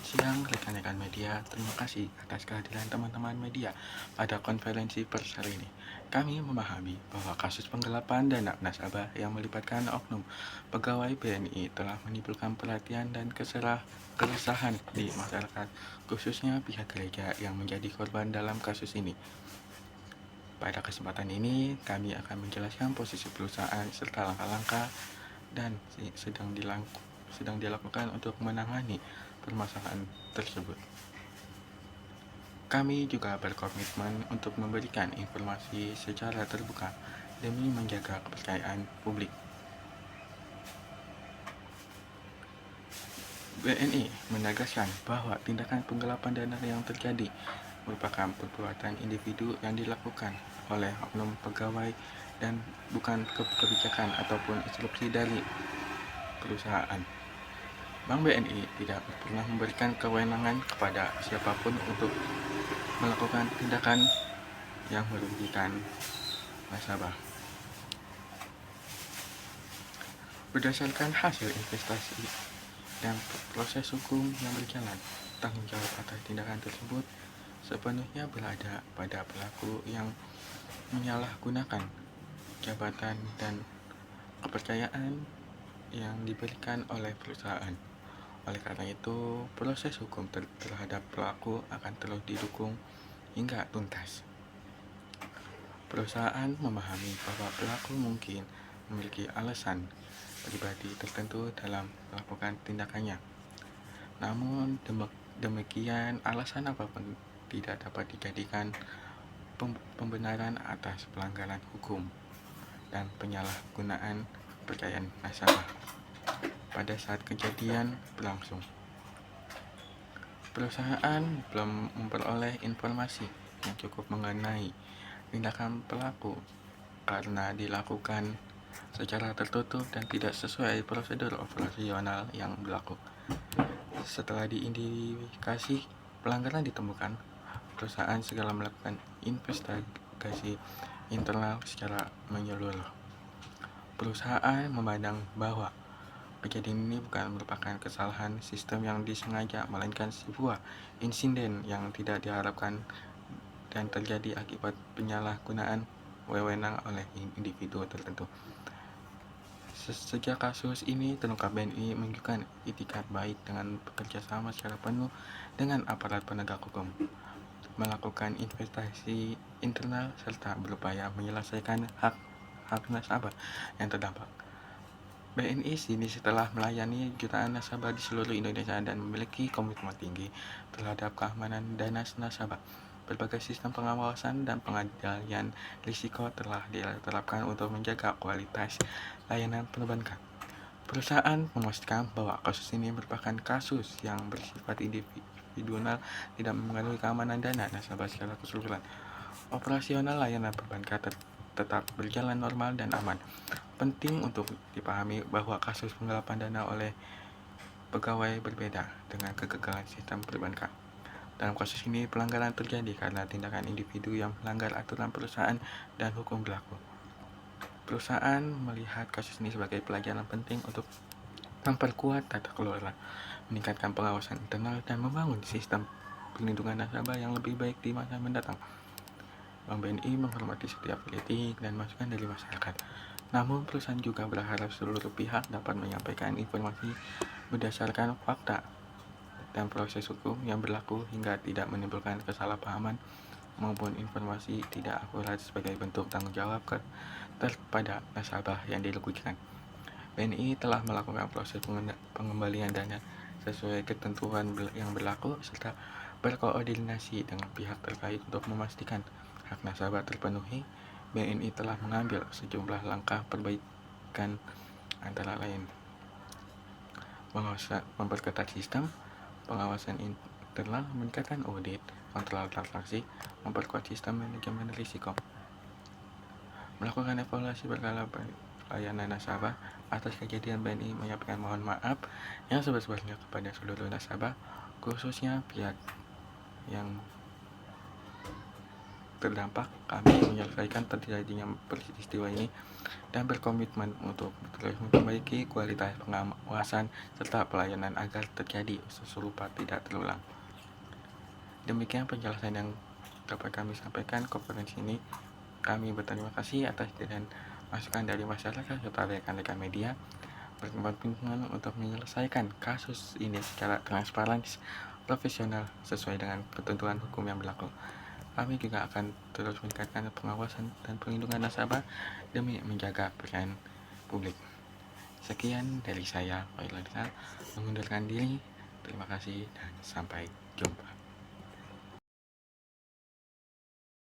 siang rekan-rekan media, terima kasih atas kehadiran teman-teman media pada konferensi pers hari ini. Kami memahami bahwa kasus penggelapan dana nasabah yang melibatkan oknum pegawai BNI telah menimbulkan perhatian dan keresahan di masyarakat, khususnya pihak gereja yang menjadi korban dalam kasus ini. Pada kesempatan ini, kami akan menjelaskan posisi perusahaan serta langkah-langkah dan sedang dilakukan untuk menangani permasalahan tersebut. Kami juga berkomitmen untuk memberikan informasi secara terbuka demi menjaga kepercayaan publik. BNI menegaskan bahwa tindakan penggelapan dana yang terjadi merupakan perbuatan individu yang dilakukan oleh oknum pegawai dan bukan kebijakan ataupun instruksi dari perusahaan. Bank BNI tidak pernah memberikan kewenangan kepada siapapun untuk melakukan tindakan yang merugikan nasabah. Berdasarkan hasil investasi dan proses hukum yang berjalan, tanggung jawab atas tindakan tersebut sepenuhnya berada pada pelaku yang menyalahgunakan jabatan dan kepercayaan yang diberikan oleh perusahaan. Oleh karena itu, proses hukum terhadap pelaku akan terus didukung hingga tuntas. Perusahaan memahami bahwa pelaku mungkin memiliki alasan pribadi tertentu dalam melakukan tindakannya. Namun demikian, alasan apapun tidak dapat dijadikan pembenaran atas pelanggaran hukum dan penyalahgunaan kepercayaan nasabah pada saat kejadian berlangsung. Perusahaan belum memperoleh informasi yang cukup mengenai tindakan pelaku karena dilakukan secara tertutup dan tidak sesuai prosedur operasional yang berlaku. Setelah diindikasi pelanggaran ditemukan, perusahaan segera melakukan investigasi internal secara menyeluruh. Perusahaan memandang bahwa kejadian ini bukan merupakan kesalahan sistem yang disengaja, melainkan sebuah insiden yang tidak diharapkan dan terjadi akibat penyalahgunaan wewenang oleh individu tertentu. Sejak kasus ini terungkap, BNI menunjukkan itikat baik dengan bekerja sama secara penuh dengan aparat penegak hukum, melakukan investasi internal serta berupaya menyelesaikan hak nasabah yang terdampak. BNI sini setelah melayani jutaan nasabah di seluruh Indonesia dan memiliki komitmen tinggi terhadap keamanan dana nasabah. Berbagai sistem pengawasan dan pengendalian risiko telah diterapkan untuk menjaga kualitas layanan perbankan. Perusahaan memastikan bahwa kasus ini merupakan kasus yang bersifat individual, tidak mengaruhi keamanan dana nasabah secara keseluruhan. Operasional layanan perbankan tetap berjalan normal dan aman. Penting untuk dipahami bahwa kasus penggelapan dana oleh pegawai berbeda dengan kegagalan sistem perbankan. Dalam kasus ini, pelanggaran terjadi karena tindakan individu yang melanggar aturan perusahaan dan hukum berlaku. Perusahaan melihat kasus ini sebagai pelajaran penting untuk memperkuat tata kelola, meningkatkan pengawasan internal, dan membangun sistem perlindungan nasabah yang lebih baik di masa mendatang. Bank BNI menghormati setiap kritik dan masukan dari masyarakat. Namun, perusahaan juga berharap seluruh pihak dapat menyampaikan informasi berdasarkan fakta dan proses hukum yang berlaku hingga tidak menimbulkan kesalahpahaman maupun informasi tidak akurat sebagai bentuk tanggung jawab kepada nasabah yang dirugikan. BNI telah melakukan proses pengembalian dana sesuai ketentuan yang berlaku serta berkoordinasi dengan pihak terkait untuk memastikan hak nasabah terpenuhi. BNI telah mengambil sejumlah langkah perbaikan, antara lain memperketat sistem pengawasan internal, meningkatkan audit kontrol transaksi, memperkuat sistem manajemen risiko, melakukan evaluasi berkala pelayanan nasabah. Atas kejadian, BNI menyampaikan mohon maaf yang sebesar-besarnya kepada seluruh nasabah, khususnya pihak yang terdampak, kami menyelesaikan terjadinya peristiwa ini dan berkomitmen untuk terus memperbaiki kualitas pengawasan serta pelayanan agar terjadi serupa tidak terulang. Demikian penjelasan yang dapat kami sampaikan konferensi ini. Kami berterima kasih atas dan masukan dari masyarakat serta rekan-rekan media berkomitmen untuk menyelesaikan kasus ini secara transparan, profesional, sesuai dengan ketentuan hukum yang berlaku. Kami juga akan terus meningkatkan pengawasan dan perlindungan nasabah demi menjaga percayaan publik. Sekian dari saya, Pak Ilham, mengundurkan diri. Terima kasih dan sampai jumpa.